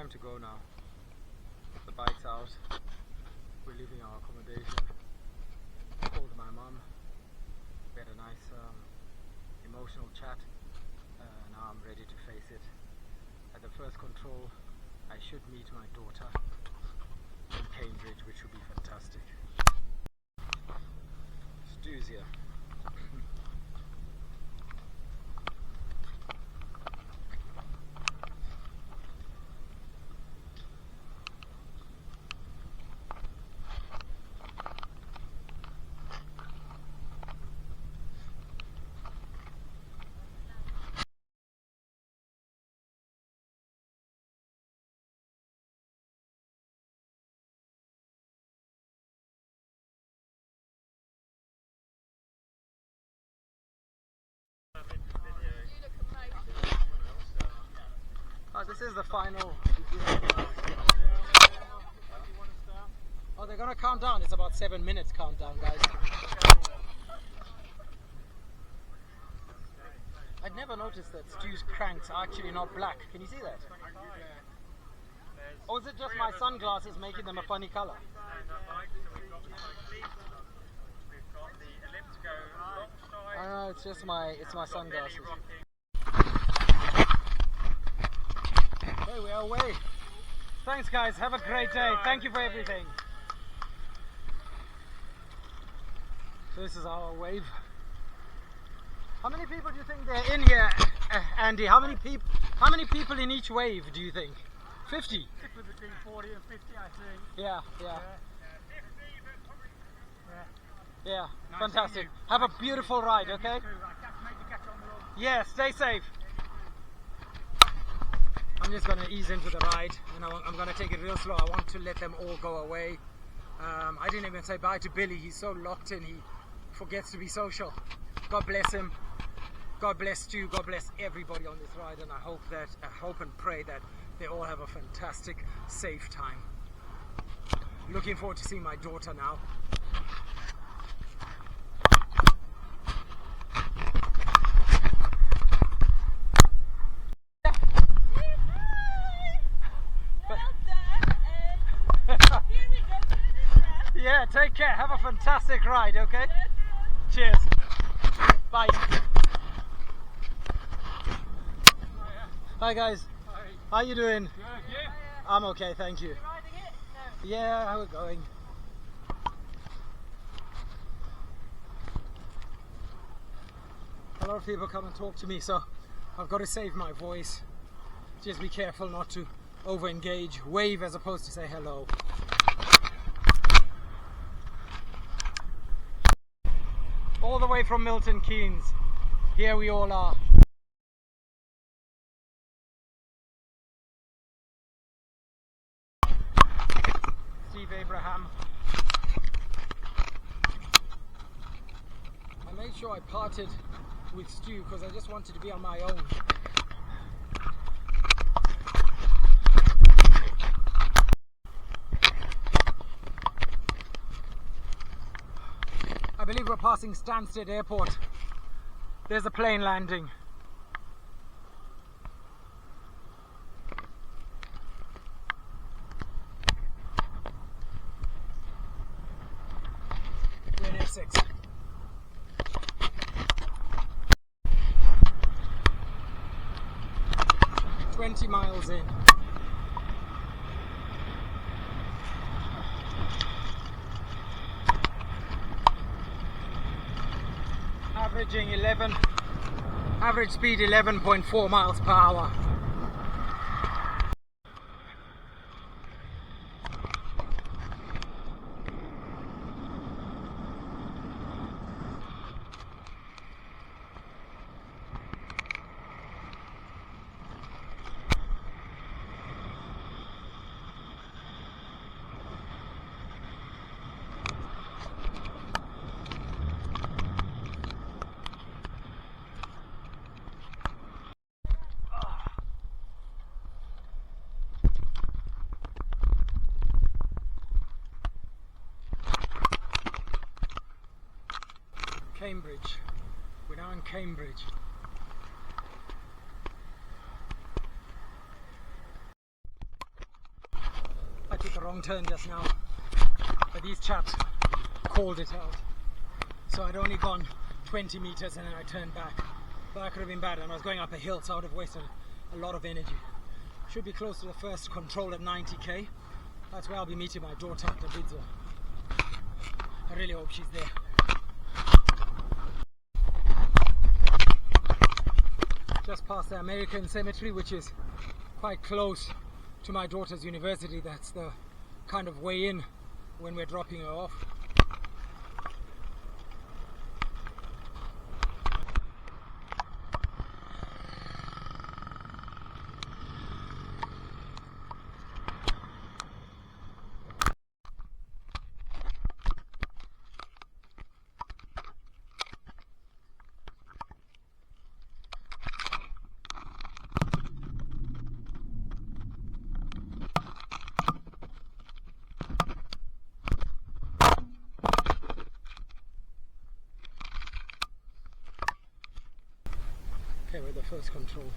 time to go now. The bike's out. We're leaving our accommodation. I called my mum. We had a nice emotional chat. Now I'm ready to face it. At the first control, I should meet my daughter in Cambridge, which would be fantastic. Stu's here. This is the final. Oh, they're gonna count down. It's about 7 minutes countdown, guys. I'd never noticed that Stu's cranks are actually not black. Can you see that? Or is it just my sunglasses making them a funny color? It's just my sunglasses. Okay, we are away. Thanks, guys. Have a great day. Thank you for everything. So this is our wave. How many people do you think they're in here, Andy? How many people in each wave do you think? 50? Between 40 and 50, I think. Yeah. Yeah, nice fantastic. Have a beautiful ride, okay? Yeah, stay safe. I'm just going to ease into the ride, and I'm going to take it real slow. I want to let them all go away. I didn't even say bye to Billy. He's so locked in, he forgets to be social. God bless him. God bless you. God bless everybody on this ride, and I hope and pray that they all have a fantastic, safe time. Looking forward to seeing my daughter now. Yeah, take care. Have a fantastic ride, okay? Cheers. Bye. Hi guys. Hi. How you doing? Good, yeah. I'm okay, thank you. You riding it? No. Yeah, how we going? A lot of people come and talk to me, so I've got to save my voice. Just be careful not to over-engage. Wave as opposed to say hello. All the way from Milton Keynes. Here we all are. Steve Abraham. I made sure I parted with Stu because I just wanted to be on my own. I believe we're passing Stansted Airport. There's a plane landing. We're in Essex. "20 miles in. Average speed 11.4 miles per hour. Cambridge. We're now in Cambridge. wrong turn just now, but these chaps called it out. So I'd only gone 20 meters and then I turned back. But that could have been bad, and I was going up a hill, so I would have wasted a lot of energy. Should be close to the first control at 90k. That's where I'll be meeting my daughter at Davidzo. I really hope she's there. Just past the American Cemetery, which is quite close to my daughter's university. That's the kind of way in when we're dropping her off. Okay, we're the first control.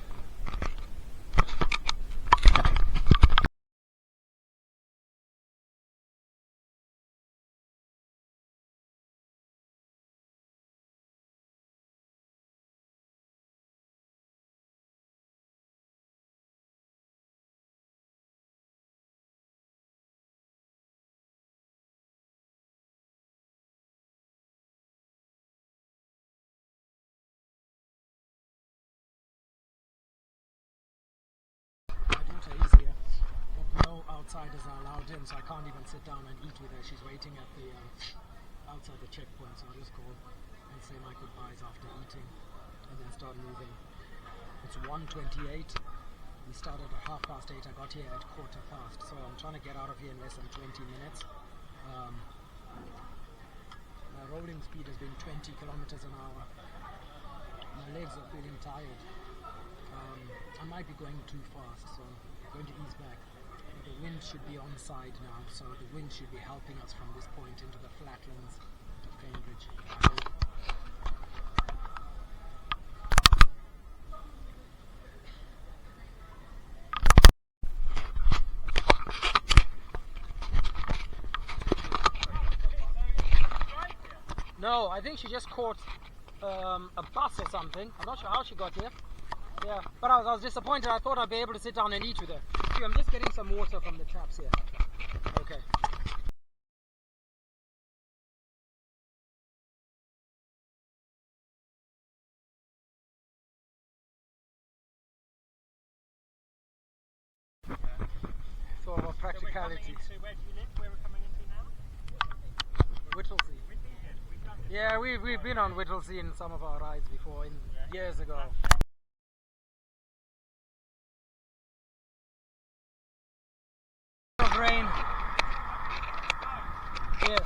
Easier, but no outsiders are allowed in, so I can't even sit down and eat with her. She's waiting at the outside the checkpoint, so I'll just call and say my goodbyes after eating and then start moving. It's 1:28. We started at 8:30. I got here at 8:15, so I'm trying to get out of here in less than 20 minutes. My rolling speed has been 20 kilometers an hour. My legs are feeling tired. I might be going too fast, so I'm going to ease back. But the wind should be on side now, so the wind should be helping us from this point into the flatlands of Cambridge. No, I think she just caught a bus or something. I'm not sure how she got here. Yeah, but I was disappointed. I thought I'd be able to sit down and eat with her. See, I'm just getting some water from the taps here. Okay. It's all about practicality. Where do you live? Where we're coming into now? Whittlesea. Yeah, we've been on Whittlesea in some of our rides before, years ago. Of rain. Yes.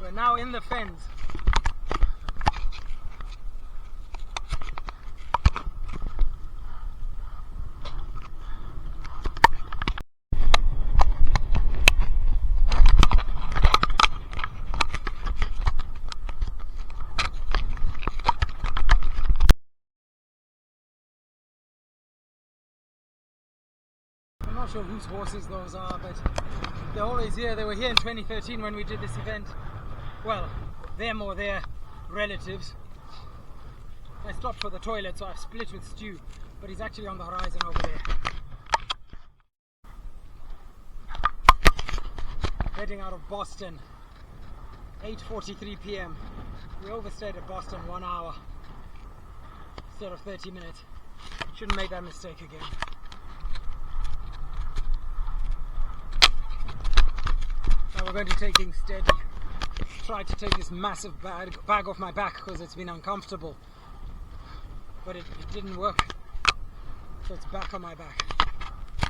We're now in the Fens. I'm not sure whose horses those are, but they're always here. They were here in 2013 when we did this event. Well, them or their relatives. I stopped for the toilet, so I split with Stu, but he's actually on the horizon over there. Heading out of Boston, 8:43 p.m. We overstayed at Boston 1 hour instead of 30 minutes. Shouldn't make that mistake again. Now we're going to take things steady. Tried to take this massive bag off my back because it's been uncomfortable, but it didn't work, so it's back on my back.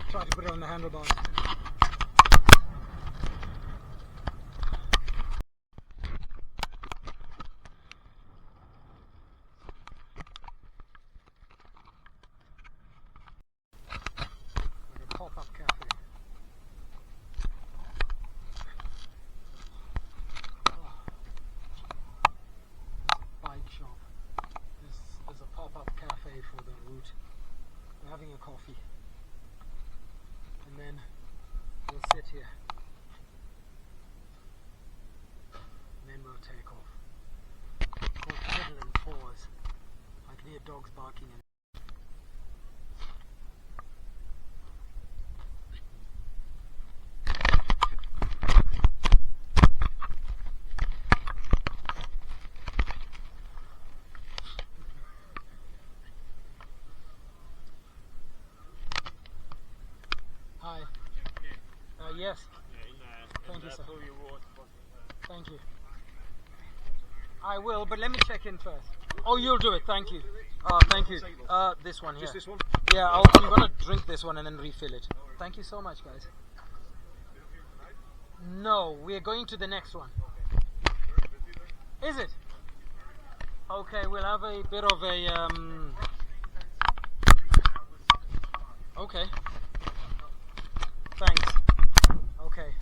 Try to put it on the handlebars. Like a pop-up cafe. Bike shop. This is a pop-up cafe for the route. They having a coffee, and then we'll sit here, and then we'll take off. It's called pedal and pause. I can hear dogs barking and hi. Yes. Thank you, sir. Thank you. I will, but let me check in first. Oh, you'll do it. Thank you. Thank you. This one here. Just this one? Yeah, I'm gonna drink this one and then refill it. Thank you so much, guys. No, we're going to the next one. Is it? Okay, we'll have a bit of a okay. Thanks. Okay.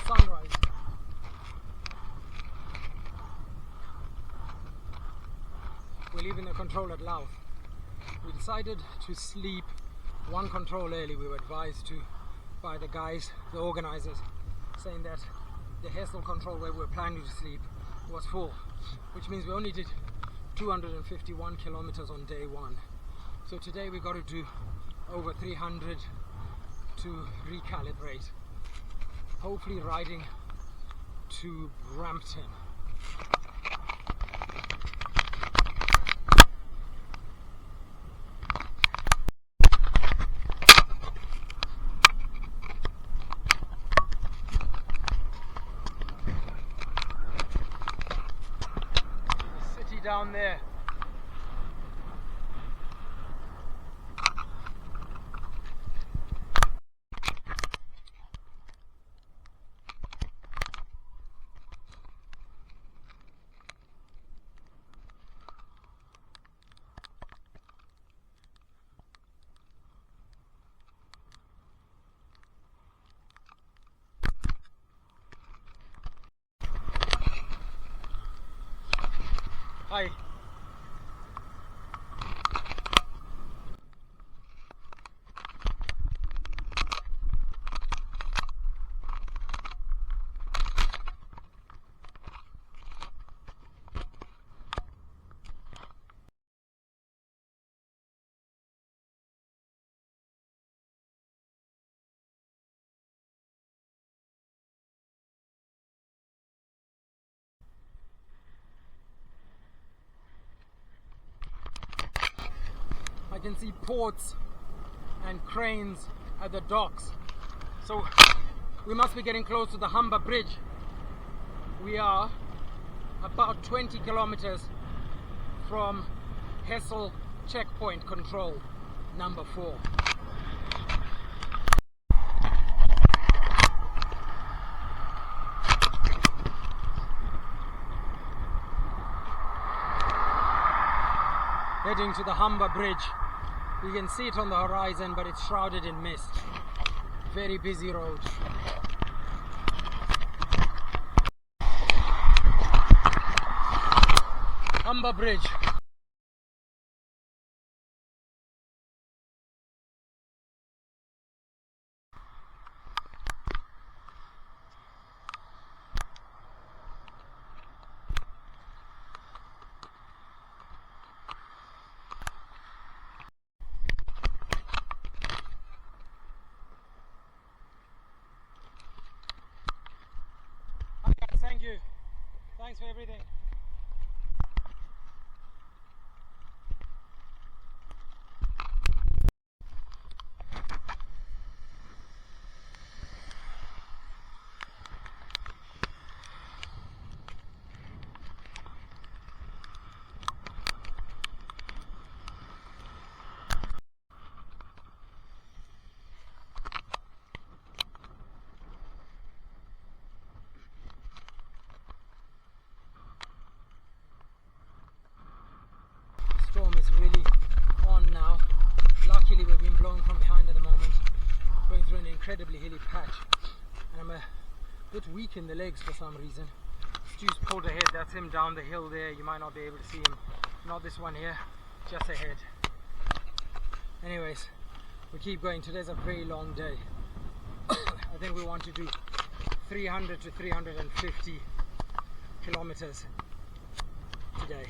Sunrise. We're leaving the control at Louth. We decided to sleep one control early. We were advised to by the guys, the organizers, saying that the Hessel control where we were planning to sleep was full, which means we only did 251 kilometers on day one. So today we got to do over 300 to recalibrate. Hopefully riding to Brampton. The city down there. Hi. I can see ports and cranes at the docks. So we must be getting close to the Humber Bridge. We are about 20 kilometers from Hessel checkpoint control number 4. Heading to the Humber Bridge. You can see it on the horizon, but it's shrouded in mist. Very busy road. Humber Bridge. Thank you. Thanks for everything. incredibly hilly patch, and I'm a bit weak in the legs for some reason. Stu's pulled ahead, that's him down the hill there. You might not be able to see him, not this one here, just ahead. Anyways, we keep going. Today's a very long day. I think we want to do 300 to 350 kilometers today.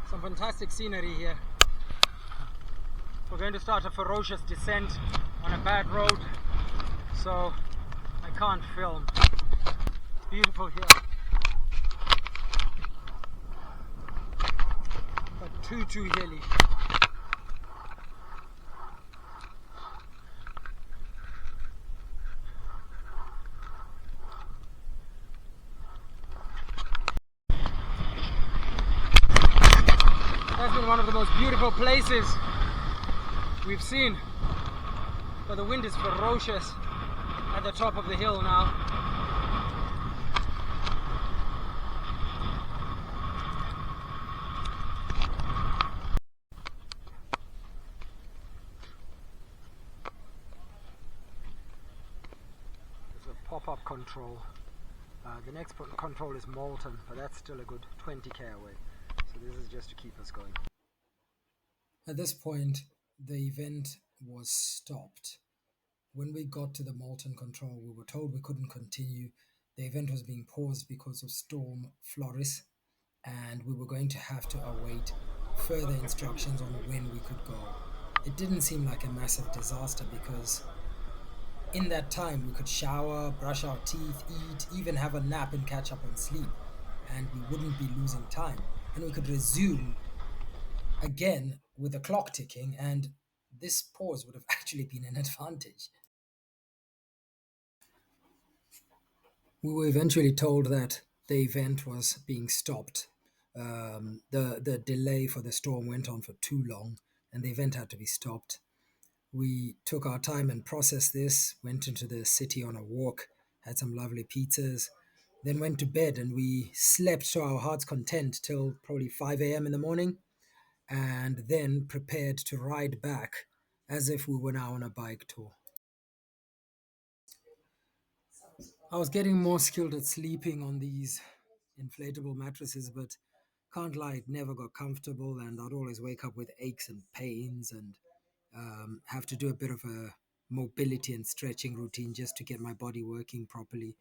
Some fantastic scenery here. We're going to start a ferocious descent on a bad road, so I can't film. It's beautiful here, but too hilly. That's been one of the most beautiful places we've seen, but the wind is ferocious at the top of the hill now. There's a pop-up control. The next control is Malton, but that's still a good 20k away. So this is just to keep us going. At this point, the event was stopped. When we got to the Malton control, we were told we couldn't continue. The event was being paused because of Storm Floris, and we were going to have to await further instructions on when we could go. It didn't seem like a massive disaster because in that time we could shower, brush our teeth, eat, even have a nap and catch up on sleep, and we wouldn't be losing time, and we could resume again with the clock ticking, and this pause would have actually been an advantage. We were eventually told that the event was being stopped. The delay for the storm went on for too long, and the event had to be stopped. We took our time and processed this, went into the city on a walk, had some lovely pizzas, then went to bed, and we slept to our heart's content till probably 5 a.m. in the morning, and then prepared to ride back as if we were now on a bike tour. I was getting more skilled at sleeping on these inflatable mattresses, but can't lie, it never got comfortable, and I'd always wake up with aches and pains and have to do a bit of a mobility and stretching routine just to get my body working properly.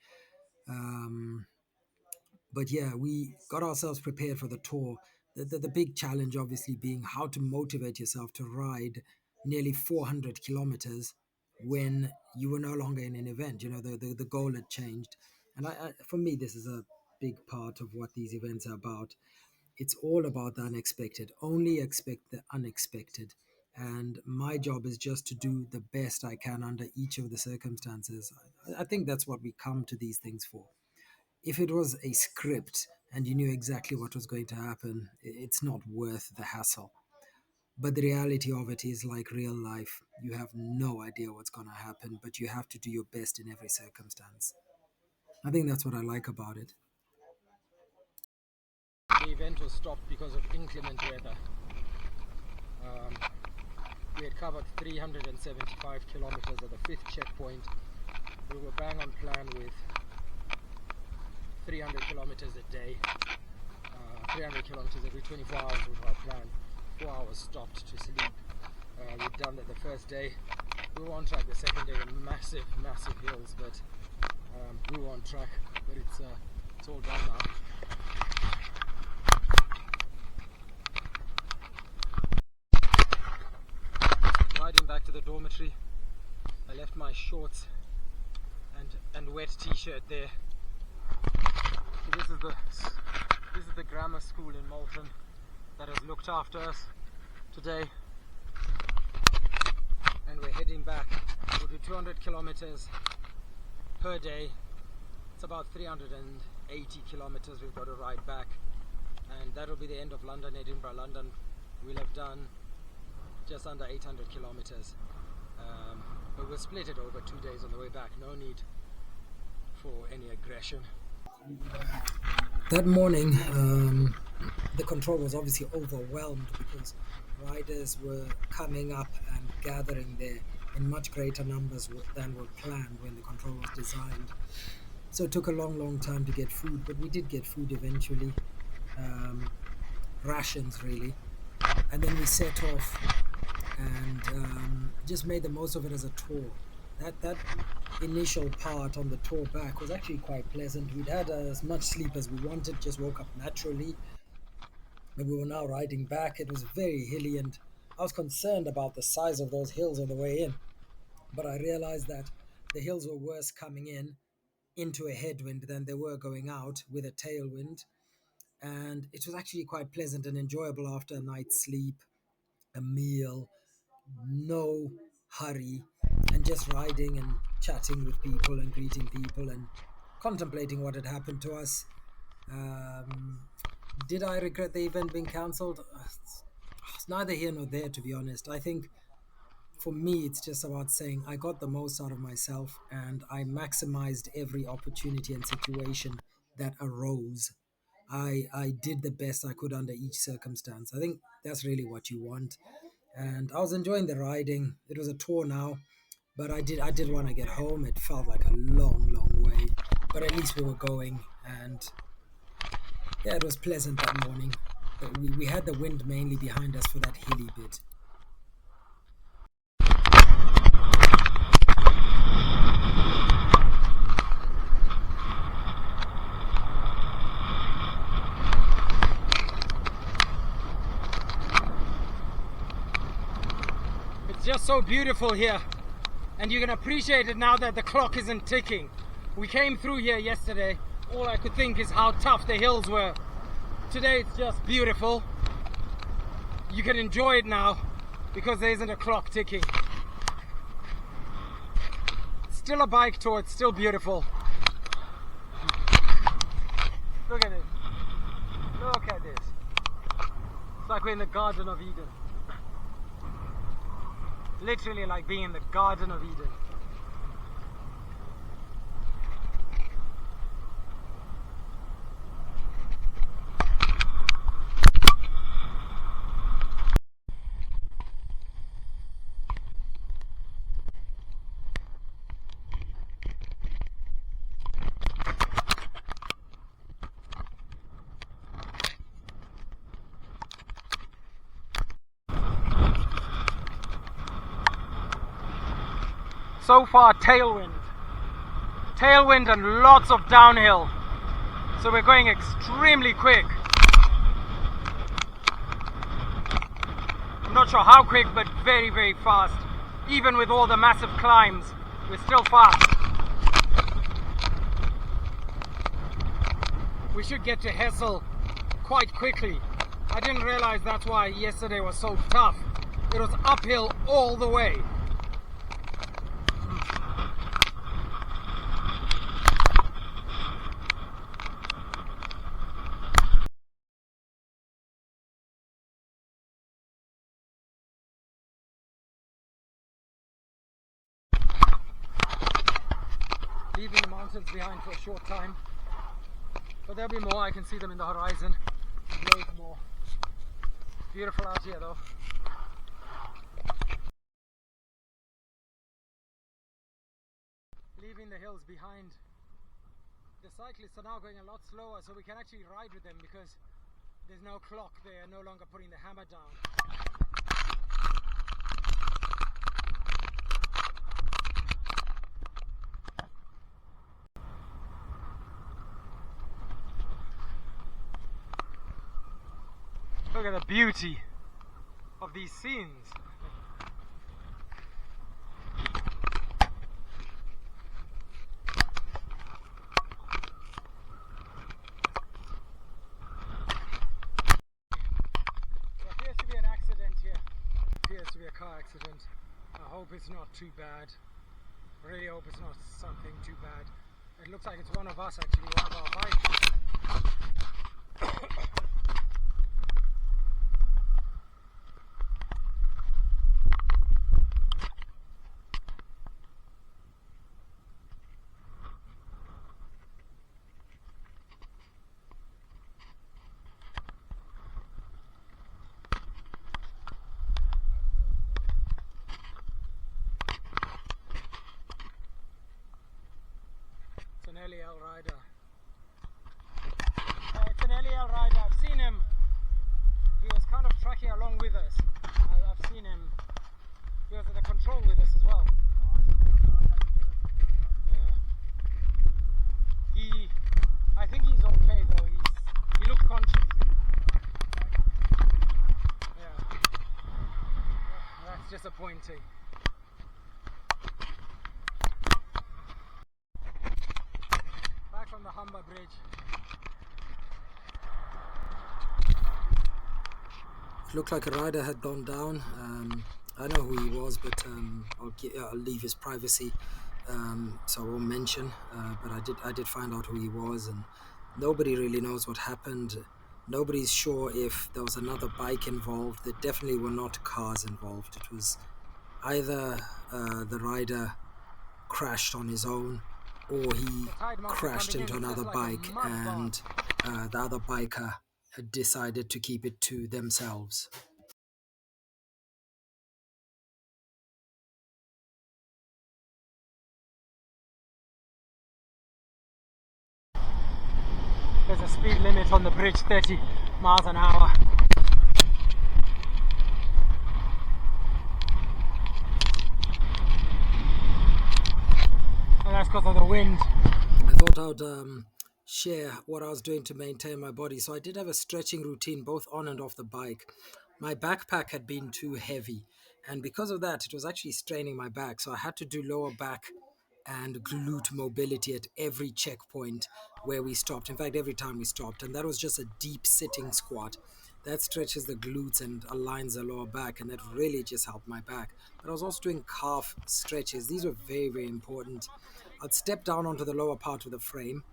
But yeah, we got ourselves prepared for the tour. The big challenge, obviously, being how to motivate yourself to ride nearly 400 kilometers when you were no longer in an event. You know, the goal had changed. And for me, this is a big part of what these events are about. It's all about the unexpected. Only expect the unexpected. And my job is just to do the best I can under each of the circumstances. I think that's what we come to these things for. If it was a script and you knew exactly what was going to happen, it's not worth the hassle. But the reality of it is like real life. You have no idea what's going to happen, but you have to do your best in every circumstance. I think that's what I like about it. The event was stopped because of inclement weather. We had covered 375 kilometers at the 5th checkpoint. We were bang on plan with 300 kilometers a day, 300 kilometers every 24 hours was our plan. 4 hours stopped to sleep. We'd done that the first day. We were on track the second day with massive hills, but we were on track. But it's all done now. Riding back to the dormitory, I left my shorts and wet t-shirt there. So this is the grammar school in Malton that has looked after us today, and we're heading back. We'll do 200 kilometers per day. It's about 380 kilometers we've got to ride back, and that'll be the end of London, Edinburgh. London we'll have done just under 800 kilometers, but we'll split it over 2 days on the way back. No need for any aggression. That morning, the control was obviously overwhelmed because riders were coming up and gathering there in much greater numbers than were planned when the control was designed. So it took a long time to get food, but we did get food eventually, um, rations really. And then we set off and just made the most of it as a tour. That initial part on the tour back was actually quite pleasant. We'd had as much sleep as we wanted, just woke up naturally, and we were now riding back. It was very hilly, and I was concerned about the size of those hills on the way in, but I realized that the hills were worse coming in into a headwind than they were going out with a tailwind. And it was actually quite pleasant and enjoyable after a night's sleep, a meal, no hurry, and just riding and chatting with people and greeting people and contemplating what had happened to us. Um, did I regret the event being cancelled? It's neither here nor there, to be honest. I think for me, it's just about saying I got the most out of myself and I maximized every opportunity and situation that arose. I did the best I could under each circumstance. I think that's really what you want. And I was enjoying the riding. It was a tour now, but I did want to get home. It felt like a long way, but at least we were going, and yeah, it was pleasant that morning. But we had the wind mainly behind us for that hilly bit. It's just so beautiful here, and you can appreciate it now that the clock isn't ticking. We came through here yesterday. All I could think is how tough the hills were. Today it's just beautiful. You can enjoy it now because there isn't a clock ticking. It's still a bike tour, it's still beautiful. Look at it. Look at this. It's like we're in the Garden of Eden. Literally like being in the Garden of Eden. So far, tailwind and lots of downhill, so we're going extremely quick. I'm not sure how quick, but very fast. Even with all the massive climbs, we're still fast. We should get to Hessel quite quickly. I didn't realize that's why yesterday was so tough. It was uphill all the way. Leaving the mountains behind for a short time, but there'll be more. I can see them in the horizon. Loads more. Beautiful out here though. Leaving the hills behind. The cyclists are now going a lot slower, so we can actually ride with them because there's no clock. They are no longer putting the hammer down. Look at the beauty of these scenes. There appears to be an accident here. Appears to be a car accident. I hope it's not too bad. I really hope it's not something too bad. It looks like it's one of us actually, one of our bikes. disappointing. Back from the Humber Bridge. It looked like a rider had gone down. I know who he was, but I'll leave his privacy, so I won't mention. But I did find out who he was, and nobody really knows what happened. Nobody's sure if there was another bike involved. There definitely were not cars involved. It was either the rider crashed on his own, or he crashed into another bike, and the other biker had decided to keep it to themselves. There's a speed limit on the bridge, 30 miles an hour. And that's because of the wind. I thought I would share what I was doing to maintain my body. So I did have a stretching routine both on and off the bike. My backpack had been too heavy, and because of that, it was actually straining my back. So I had to do lower back and glute mobility at every checkpoint where we stopped. In fact, every time we stopped, and that was just a deep sitting squat. That stretches the glutes and aligns the lower back, and that really just helped my back. But I was also doing calf stretches. These were very, very important. I'd step down onto the lower part of the frame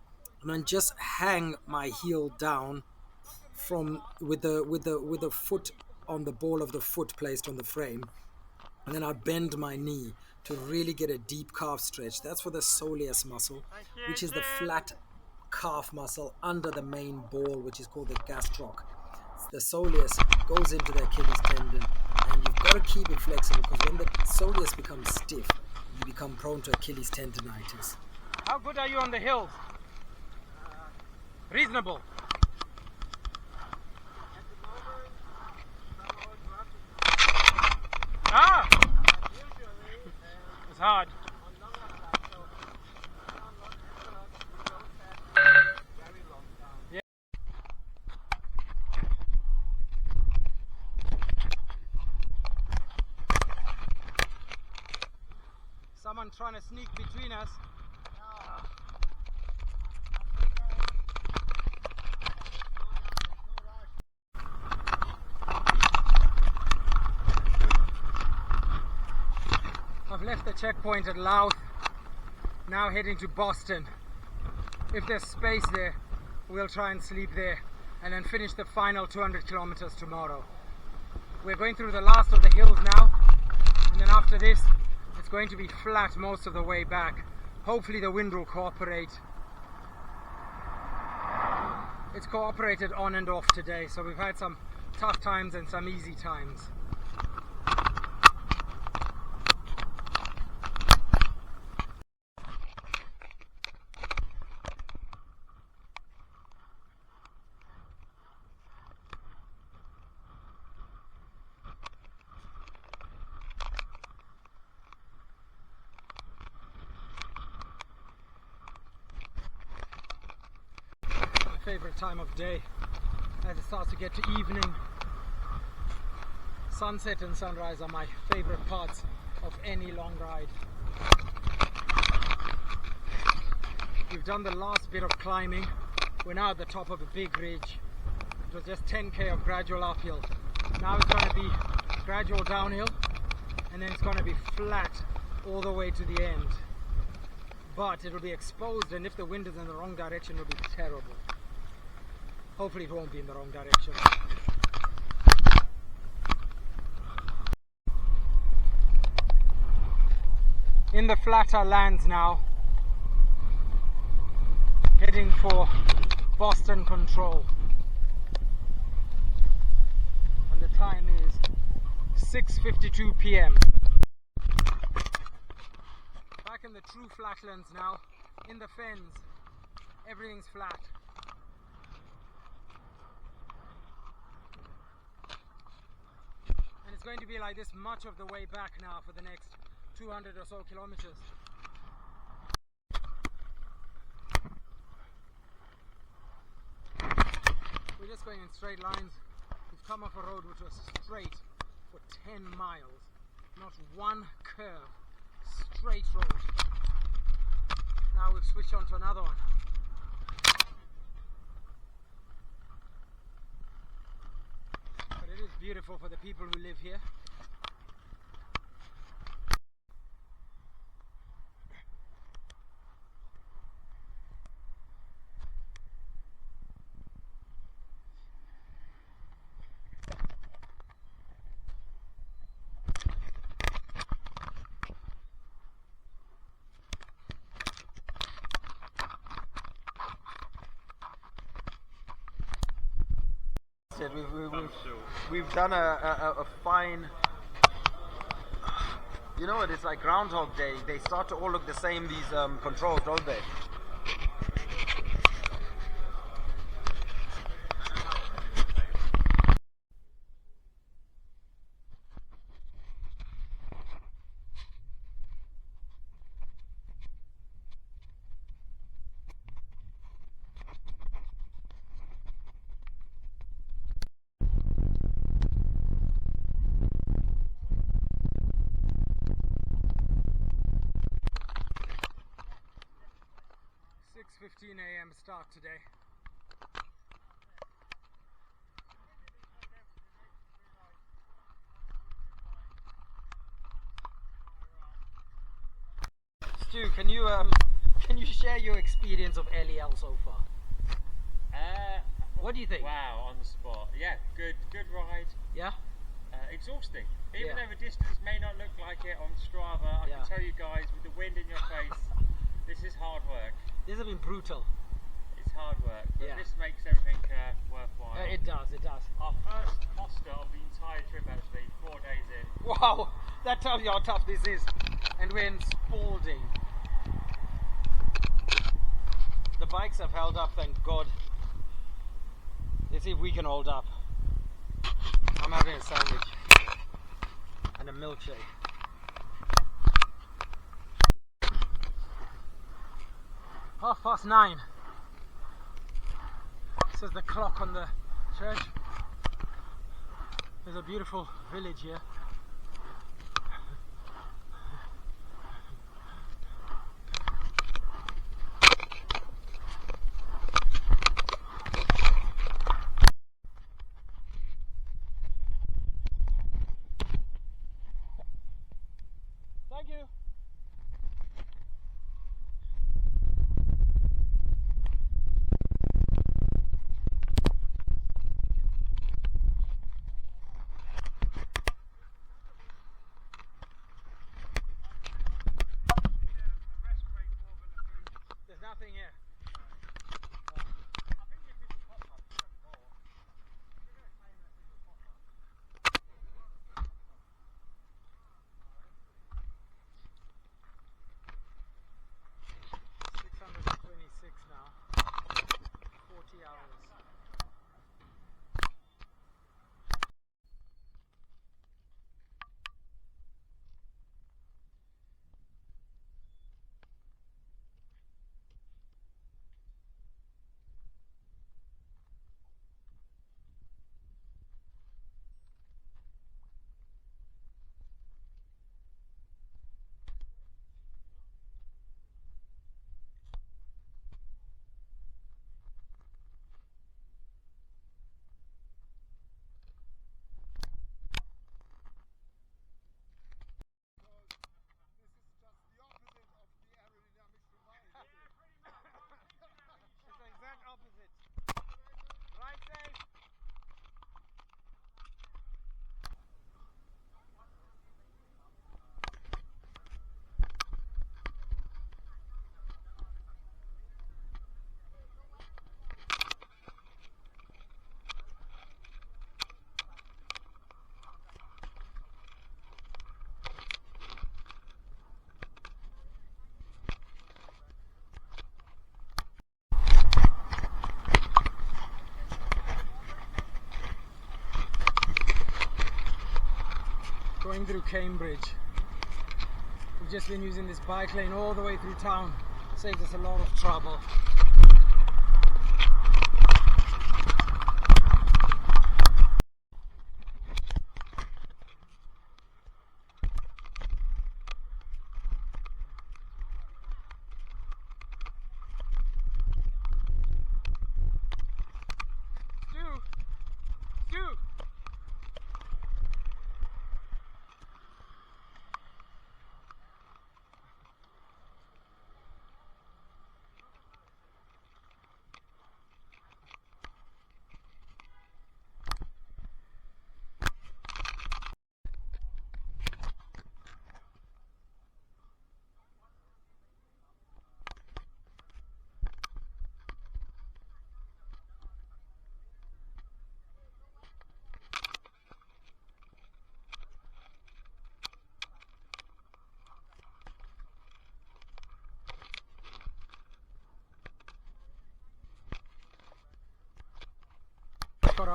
and then just hang my heel down from with the foot on the ball of the foot placed on the frame, and then I'd bend my knee to really get a deep calf stretch. That's for the soleus muscle, which is the flat calf muscle under the main ball, which is called the gastroc. The soleus goes into the Achilles tendon, and you've got to keep it flexible, because when the soleus becomes stiff, you become prone to Achilles tendonitis. How good are you on the hills? Reasonable. Ah! It's hard. Yeah. Someone trying to sneak between us. I've left the checkpoint at Louth, now heading to Boston. If there's space there, we'll try and sleep there and then finish the final 200 kilometers tomorrow. We're going through the last of the hills now, and then after this, it's going to be flat most of the way back. Hopefully the wind will cooperate. It's cooperated on and off today, so we've had some tough times and some easy times. Favorite time of day as it starts to get to evening. Sunset and sunrise are my favorite parts of any long ride. We've done the last bit of climbing. We're now at the top of a big ridge. It was just 10k of gradual uphill. Now it's going to be gradual downhill, and then it's going to be flat all the way to the end. But it will be exposed, and if the wind is in the wrong direction, it will be terrible. Hopefully it won't be in the wrong direction. In the flatter lands now, heading for Boston Control. And the time is 6:52 p.m. Back in the true flatlands now, in the fens, everything's flat. It's going to be like this much of the way back now for the next 200 or so kilometers. We're just going in straight lines. We've come off a road which was straight for 10 miles. Not one curve. Straight road. Now we've switched on to another one. But it is beautiful for the people who live here. We've done a fine, you know what, it's like Groundhog Day. They start to all look the same, these controls, don't they? .15 a.m. start today. Stu, can you share your experience of LEL so far? What do you think? Wow, on the spot. Yeah, good ride. Yeah? Exhausting. Even Yeah. though the distance may not look like it on Strava, I Yeah. can tell you guys, with the wind in your face, this is hard work. This has been brutal. It's hard work, but Yeah. this makes everything worthwhile. It does, it does. Our first Costa of the entire trip, actually, 4 days in. Wow, that tells you how tough this is. And we're in Spalding. The bikes have held up, thank God. Let's see if we can hold up. I'm having a sandwich and a milkshake. .9. This is the clock on the church. There's a beautiful village here. Thank you. There's nothing here. Now, 40 hours. Going through Cambridge. We've just been using this bike lane all the way through town. Saved us a lot of trouble.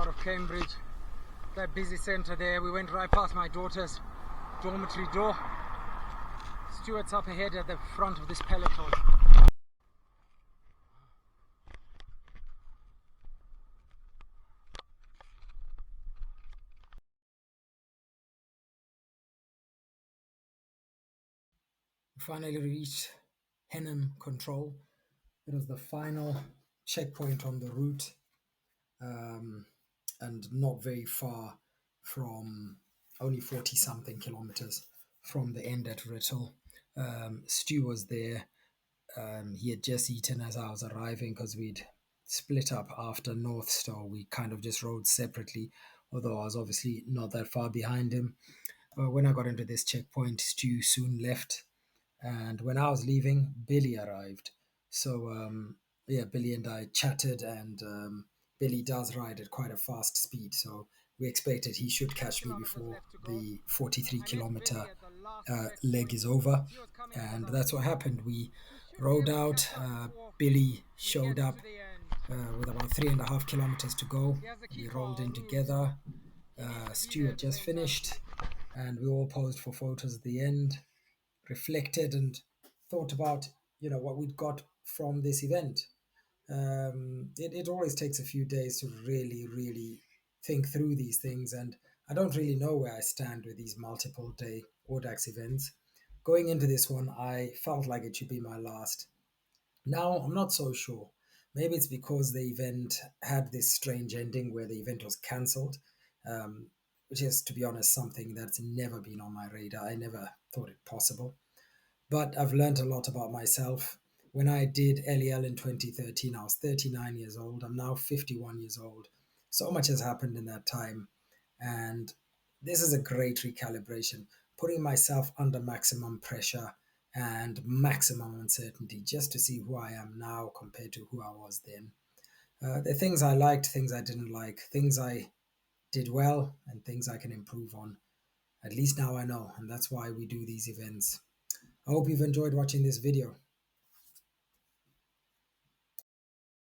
out of Cambridge, that busy centre there. We went right past my daughter's dormitory door. Stuart's up ahead at the front of this peloton. Finally reached Henham Control. It was the final checkpoint on the route, and not very far from, only 40 something kilometers from the end at Rittle. Stu was there. He had just eaten as I was arriving because we'd split up after North, so we kind of just rode separately, although I was obviously not that far behind him. But when I got into this checkpoint, Stu soon left. And when I was leaving, Billy arrived. So, yeah, Billy and I chatted, and Billy does ride at quite a fast speed. So we expected he should catch me before the 43 kilometer leg is over. And that's what happened. We rode out. Billy showed up with about 3.5 kilometers to go. We rolled in together. Stu had just finished, and we all posed for photos at the end, reflected and thought about what we'd got from this event. It always takes a few days to really think through these things, and I don't really know where I stand with these multiple day Audax events. Going into this one, I felt like it should be my last. Now I'm not so sure. Maybe it's because the event had this strange ending where the event was cancelled, which is, to be honest, something that's never been on my radar. I never thought it possible. But I've learned a lot about myself. When I did LEL in 2013, I was 39 years old. I'm now 51 years old. So much has happened in that time. And this is a great recalibration, putting myself under maximum pressure and maximum uncertainty just to see who I am now compared to who I was then. The things I liked, things I didn't like, things I did well, and things I can improve on. At least now I know, and that's why we do these events. I hope you've enjoyed watching this video.